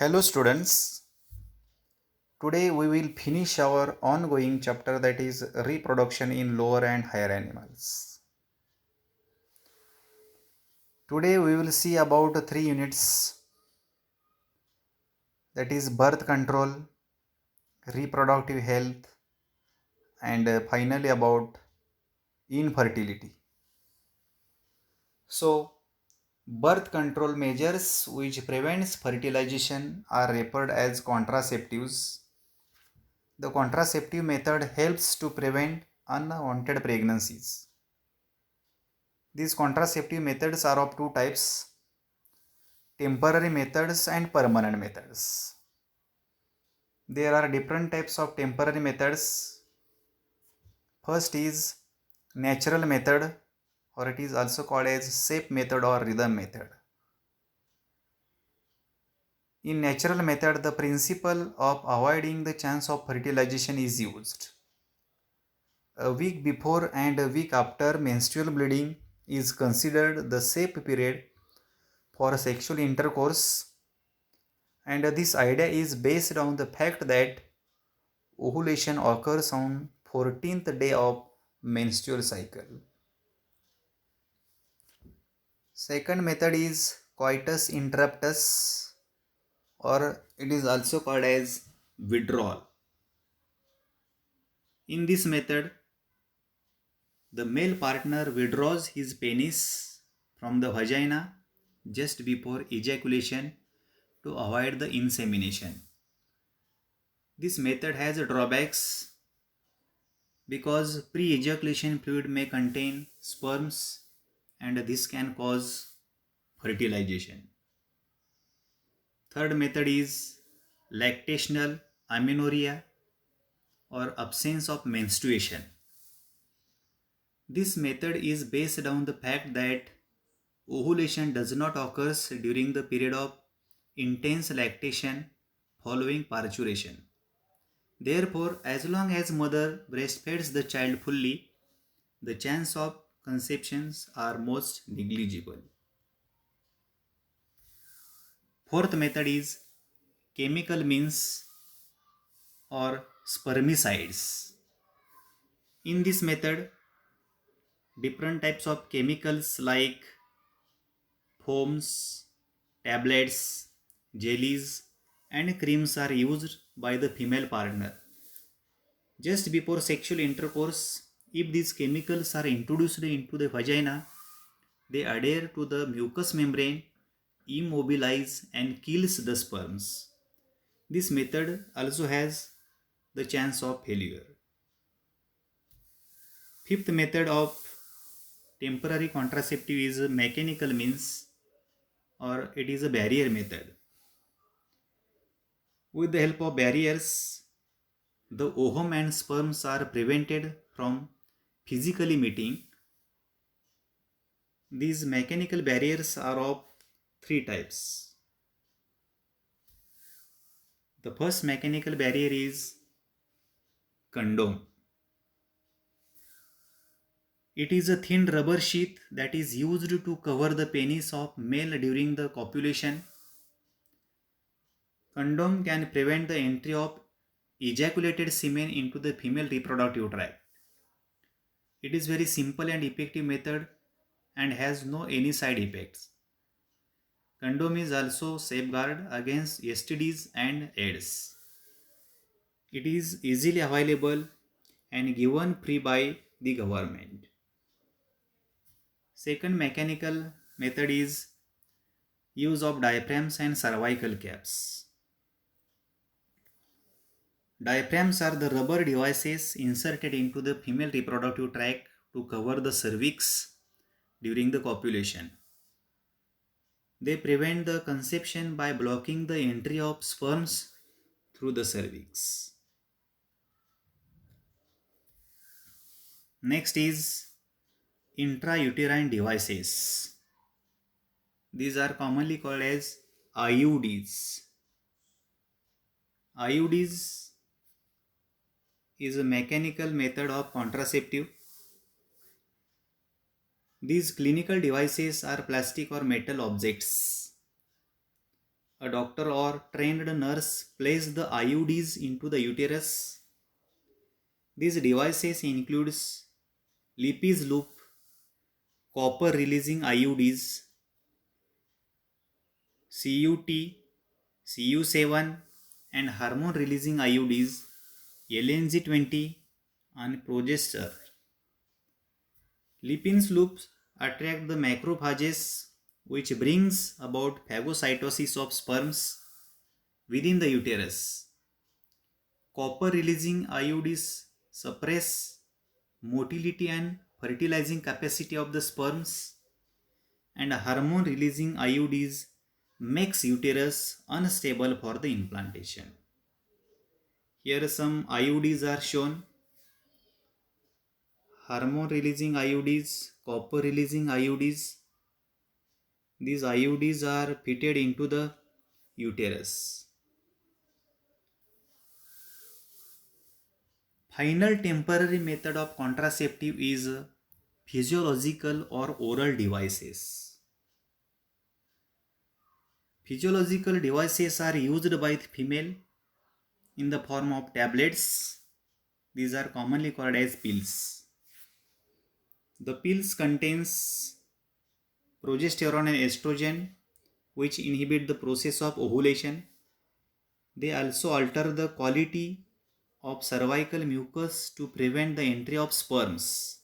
Hello students, today we will finish our ongoing chapter that is reproduction in lower and higher animals. Today we will see about three units, that is birth control, reproductive health, and finally about infertility. So birth control measures which prevents fertilization are referred as contraceptives. The contraceptive method helps to prevent unwanted pregnancies. These contraceptive methods are of two types, temporary methods and permanent methods. There are different types of temporary methods. First is natural method, or it is also called as shape method or rhythm method. In natural method, the principle of avoiding the chance of fertilization is used. A week before and a week after menstrual bleeding is considered the safe period for sexual intercourse, and this idea is based on the fact that ovulation occurs on 14th day of menstrual cycle. Second method is coitus interruptus, or it is also called as withdrawal. In this method, the male partner withdraws his penis from the vagina just before ejaculation to avoid the insemination. This method has drawbacks because pre-ejaculation fluid may contain sperms and this can cause fertilization. Third method is lactational amenorrhea or absence of menstruation. This method is based on the fact that ovulation does not occur during the period of intense lactation following parturition. Therefore, as long as mother breastfeeds the child fully, the chance of conceptions are most negligible. Fourth method is chemical means or spermicides. In this method, different types of chemicals like foams, tablets, jellies, and creams are used by the female partner. Just before sexual intercourse, if these chemicals are introduced into the vagina, they adhere to the mucous membrane, immobilize, and kills the sperms. This method also has the chance of failure. Fifth method of temporary contraceptive is a mechanical means, or it is a barrier method. With the help of barriers, the ovum and sperms are prevented from physically meeting. These mechanical barriers are of three types. The first mechanical barrier is condom. It is a thin rubber sheath that is used to cover the penis of male during the copulation. Condom can prevent the entry of ejaculated semen into the female reproductive tract. It is very simple and effective method and has no any side effects. Condom is also safeguard against STDs and AIDS. It is easily available and given free by the government. Second mechanical method is use of diaphragms and cervical caps. Diaphragms are the rubber devices inserted into the female reproductive tract to cover the cervix during the copulation. They prevent the conception by blocking the entry of sperms through the cervix. Next is intrauterine devices. These are commonly called as IUDs. IUDs is a mechanical method of contraceptive. These clinical devices are plastic or metal objects. a doctor or trained nurse place the IUDs into the uterus. These devices includes Lippis loop, copper releasing IUDs, CUT, CU7 and hormone releasing IUDs, LNZ20 and progestin. Lipin's loops attract the macrophages which brings about phagocytosis of sperms within the uterus. Copper releasing IUDs suppress motility and fertilizing capacity of the sperms, and hormone releasing IUDs makes uterus unstable for the implantation. Here some IUDs are shown: hormone releasing IUDs, copper releasing IUDs. These IUDs are fitted into the uterus. Final temporary method of contraceptive is physiological or oral devices. Physiological devices are used by the female in the form of tablets. These are commonly called as pills. The pills contains progesterone and estrogen which inhibit the process of ovulation. They also alter the quality of cervical mucus to prevent the entry of sperms.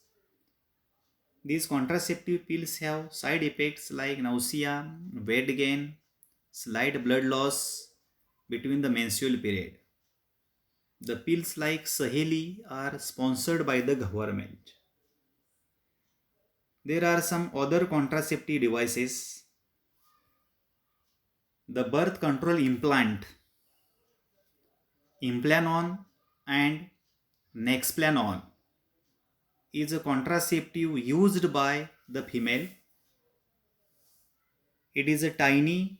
These contraceptive pills have side effects like nausea, weight gain, slight blood loss between the menstrual period. The pills like Saheli are sponsored by the government. There are some other contraceptive devices. The birth control implant, Implanon and Nexplanon, is a contraceptive used by the female. It is a tiny,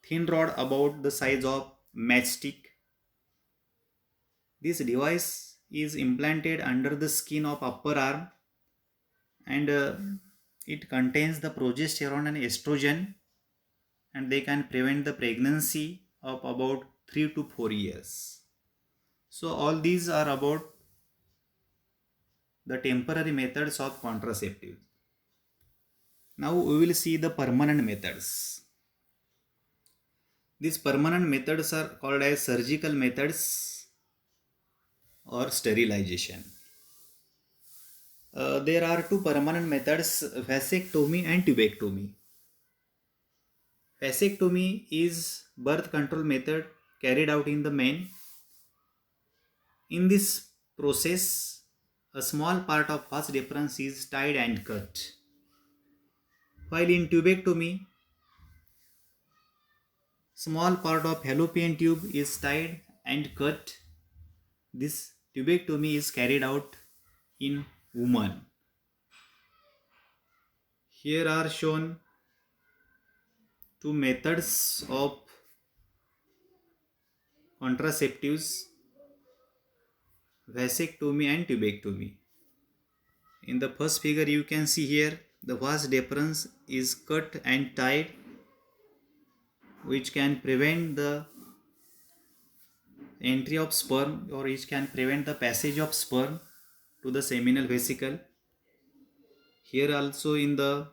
thin rod about the size of matchstick. This device is implanted under the skin of upper arm and it contains the progesterone and estrogen, and they can prevent the pregnancy of about 3 to 4 years. So all these are about the temporary methods of contraceptives. Now we will see the permanent methods. These permanent methods are called as surgical methods or sterilization. There are two permanent methods, vasectomy and tubectomy. Vasectomy is birth control method carried out in the men. In this process, a small part of vas deferens is tied and cut. While in tubectomy, small part of fallopian tube is tied and cut. This tubectomy is carried out in women. Here are shown two methods of contraceptives, vasectomy and tubectomy. In the first figure you can see here the vas deferens is cut and tied, which can prevent the entry of sperm or which can prevent the passage of sperm to the seminal vesicle. Here also in the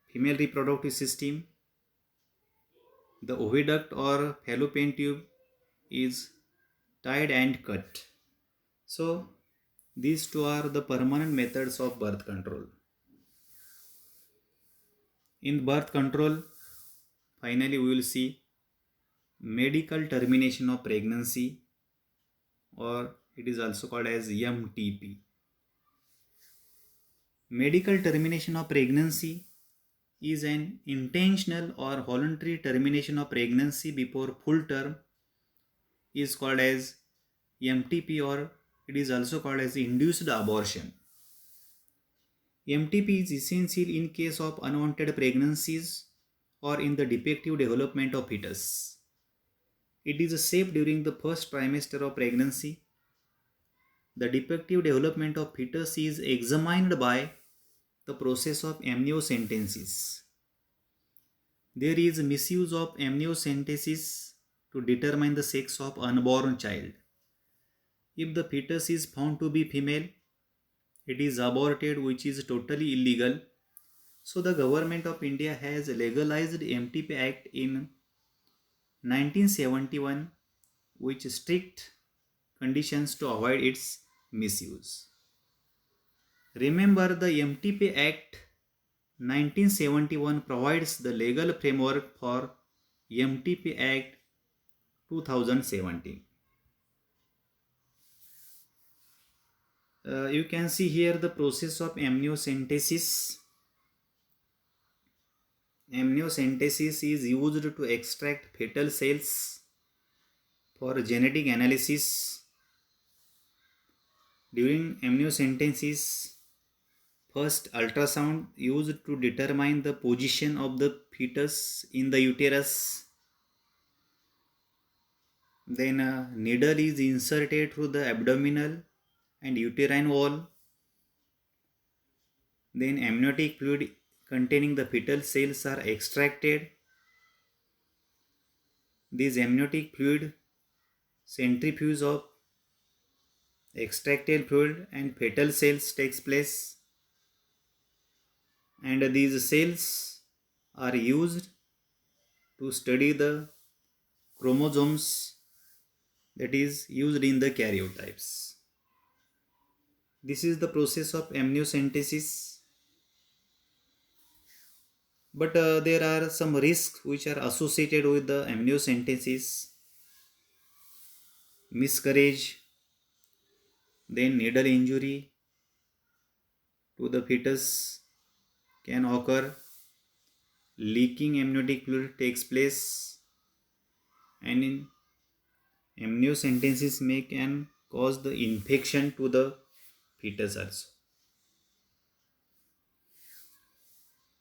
female reproductive system, the oviduct or fallopian tube is tied and cut. So these two are the permanent methods of birth control. In birth control, finally we will see medical termination of pregnancy, or it is also called as MTP. Medical termination of pregnancy is an intentional or voluntary termination of pregnancy before full term, is called as MTP, or it is also called as induced abortion. MTP is essential in case of unwanted pregnancies or in the defective development of fetus. It is safe during the first trimester of pregnancy. The defective development of fetus is examined by the process of amniocentesis. There is misuse of amniocentesis to determine the sex of unborn child. If the fetus is found to be female, it is aborted, which is totally illegal. So the government of India has legalized MTP Act in 1971, which strict conditions to avoid its misuse. Remember, the MTP Act 1971 provides the legal framework for MTP Act 2017. You can see here the process of amniocentesis. Amniocentesis is used to extract fetal cells for genetic analysis. During amniocentesis, first ultrasound used to determine the position of the fetus in the uterus. Then a needle is inserted through the abdominal and uterine wall. Then amniotic fluid containing the fetal cells are extracted. This amniotic fluid centrifuge of extracted fluid and fetal cells takes place, and these cells are used to study the chromosomes that is used in the karyotypes. This is the process of amniocentesis. But there are some risks which are associated with the amniocentesis: miscarriage, then needle injury to the fetus can occur, leaking amniotic fluid takes place, and in amniocentesis may can cause the infection to the fetus also.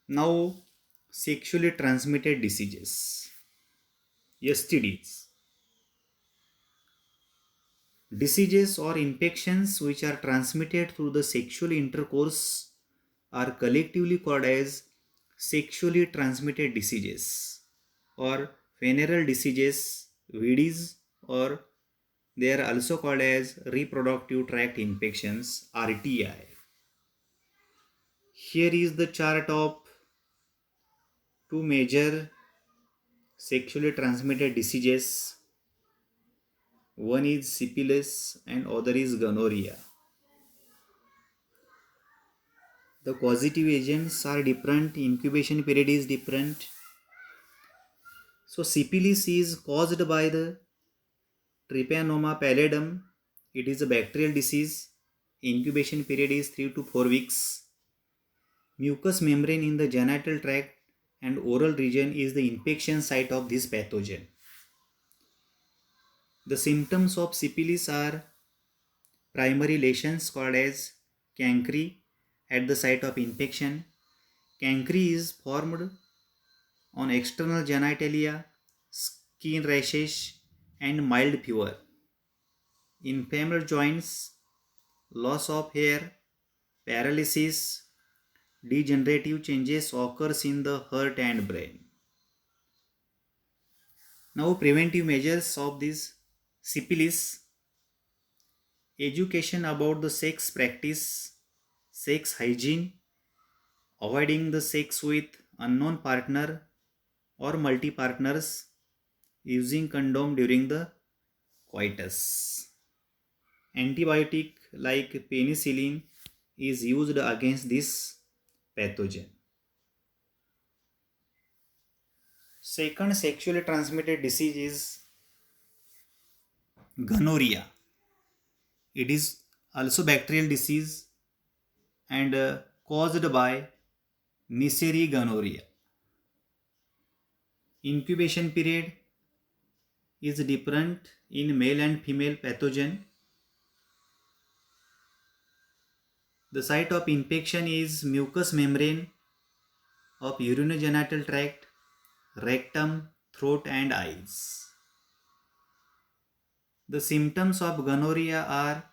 Now, sexually transmitted diseases, STDs. Diseases or infections which are transmitted through the sexual intercourse are collectively called as sexually transmitted diseases or venereal diseases, VDs, or they are also called as reproductive tract infections, RTI. Here is the chart of two major sexually transmitted diseases. One is syphilis and other is gonorrhea. The causative agents are different, incubation period is different. So syphilis is caused by the Trypanosoma pallidum. It is a bacterial disease. Incubation period is 3 to 4 weeks. Mucous membrane in the genital tract and oral region is the infection site of this pathogen. The symptoms of syphilis are primary lesions called as cankry at the site of infection. Cankry is formed on external genitalia, skin rashes, and mild fever. In femur joints, loss of hair, paralysis, degenerative changes occurs in the heart and brain. Now, preventive measures of this syphilis: education about the sex practice, sex hygiene, avoiding the sex with unknown partner or multi-partners, using condom during the coitus. Antibiotic like penicillin is used against this pathogen. Second sexually transmitted disease is gonorrhea. It is also bacterial disease and caused by Neisseria gonorrhea. Incubation period is different in male and female pathogen. The site of infection is mucous membrane of urinogenital tract, rectum, throat and eyes. The symptoms of gonorrhea are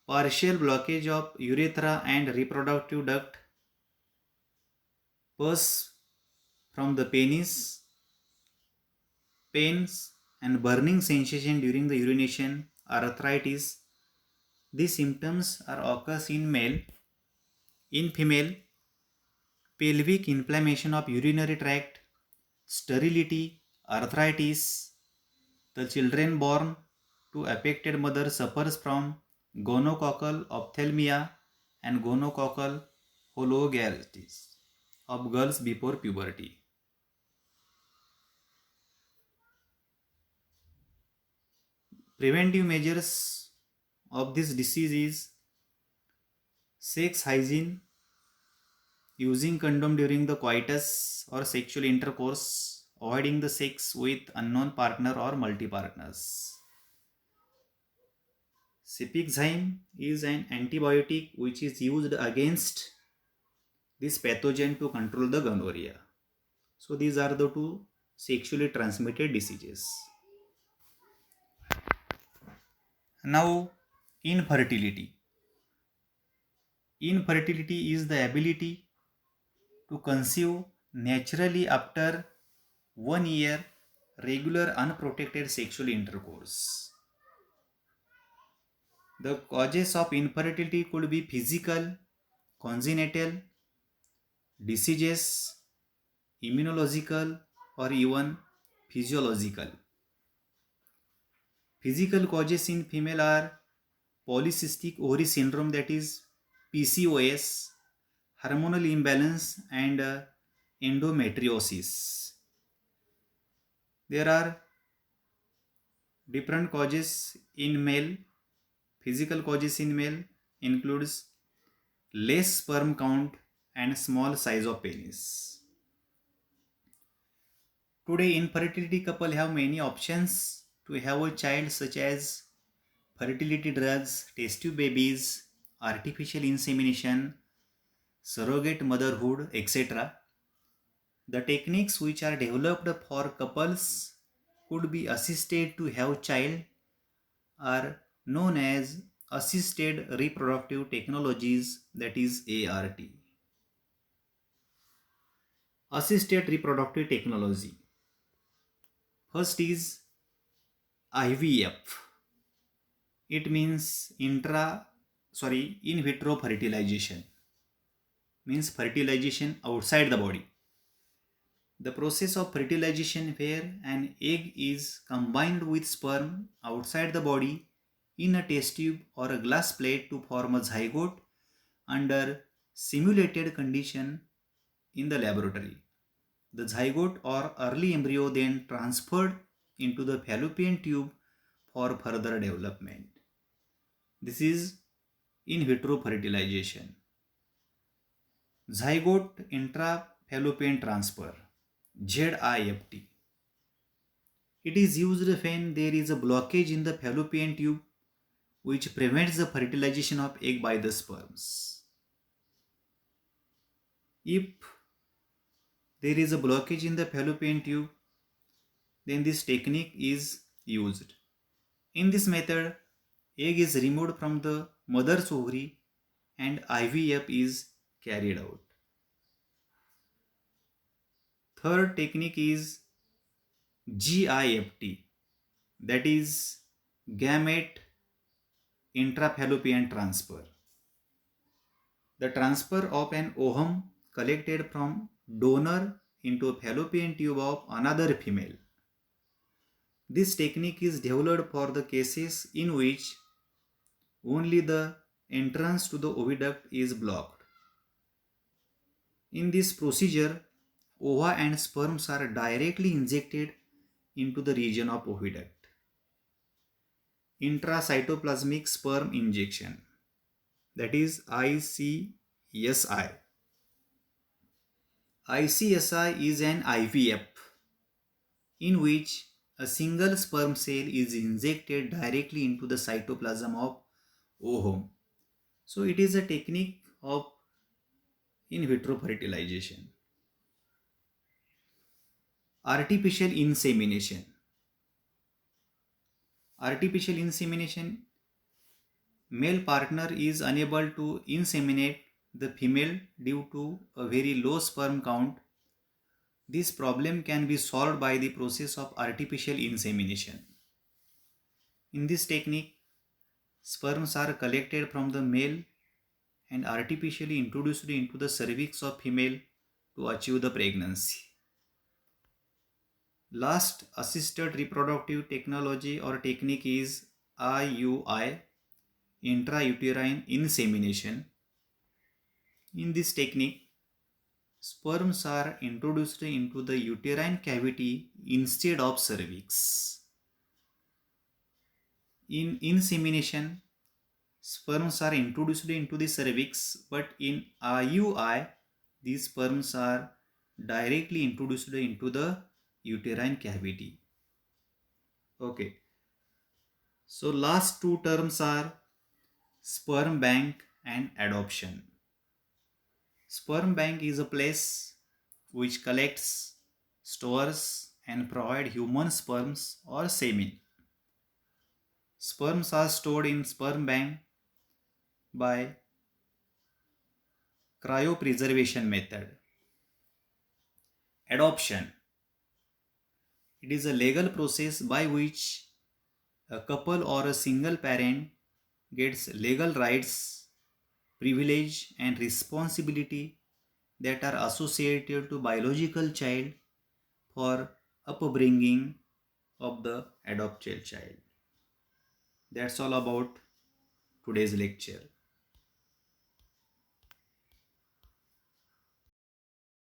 partial blockage of urethra and reproductive duct, pus from the penis, pains, and burning sensation during the urination, arthritis. These symptoms are occurs in male. In female, pelvic inflammation of urinary tract, sterility, arthritis. The children born to affected mother suffers from gonococcal ophthalmia and gonococcal hologalitis of girls before puberty. Preventive measures of this disease is sex hygiene, using condom during the coitus or sexual intercourse, avoiding the sex with unknown partner or multi-partners. Cefixime is an antibiotic which is used against this pathogen to control the gonorrhea. So these are the two sexually transmitted diseases. Now, infertility. Infertility is the ability to conceive naturally after 1 year regular unprotected sexual intercourse. The causes of infertility could be physical, congenital, diseases, immunological, or even physiological. Physical causes in female are polycystic ovary syndrome, that is PCOS, hormonal imbalance, and endometriosis. There are different causes in male. Physical causes in male includes less sperm count and small size of penis. Today, infertility couple have many options to have a child, such as fertility drugs, test tube babies, artificial insemination, surrogate motherhood, etc. The techniques which are developed for couples could be assisted to have child are known as assisted reproductive technologies, that is ART. Assisted reproductive technology. First is IVF. It means in vitro fertilization. Means fertilization outside the body. The process of fertilization where an egg is combined with sperm outside the body in a test tube or a glass plate to form a zygote under simulated condition in the laboratory. The zygote or early embryo then transferred into the fallopian tube for further development. This is in vitro fertilization. Zygote intrafallopian transfer, ZIFT. It is used when there is a blockage in the fallopian tube which prevents the fertilization of egg by the sperms. If there is a blockage in the fallopian tube, then this technique is used. In this method, egg is removed from the mother's ovary and IVF is carried out. Third technique is GIFT, that is gamete intrafallopian transfer. The transfer of an ovum collected from donor into a fallopian tube of another female. This technique is developed for the cases in which only the entrance to the oviduct is blocked. In this procedure, ova and sperms are directly injected into the region of oviduct. Intracytoplasmic sperm injection, that is ICSI. ICSI is an IVF in which a single sperm cell is injected directly into the cytoplasm of ovum. So it is a technique of in vitro fertilization. Artificial insemination. Artificial insemination, male partner is unable to inseminate the female due to a very low sperm count. This problem can be solved by the process of artificial insemination. In this technique, sperms are collected from the male and artificially introduced into the cervix of female to achieve the pregnancy. Last assisted reproductive technology or technique is IUI, intrauterine insemination. In this technique, sperms are introduced into the uterine cavity instead of cervix. In insemination, sperms are introduced into the cervix, but in IUI, these sperms are directly introduced into the uterine cavity. Okay. So last two terms are sperm bank and adoption. Sperm bank is a place which collects, stores and provide human sperms or semen. Sperms are stored in sperm bank by cryopreservation method. Adoption. It is a legal process by which a couple or a single parent gets legal rights, privilege and responsibility that are associated to biological child for upbringing of the adopted child. That's all about today's lecture.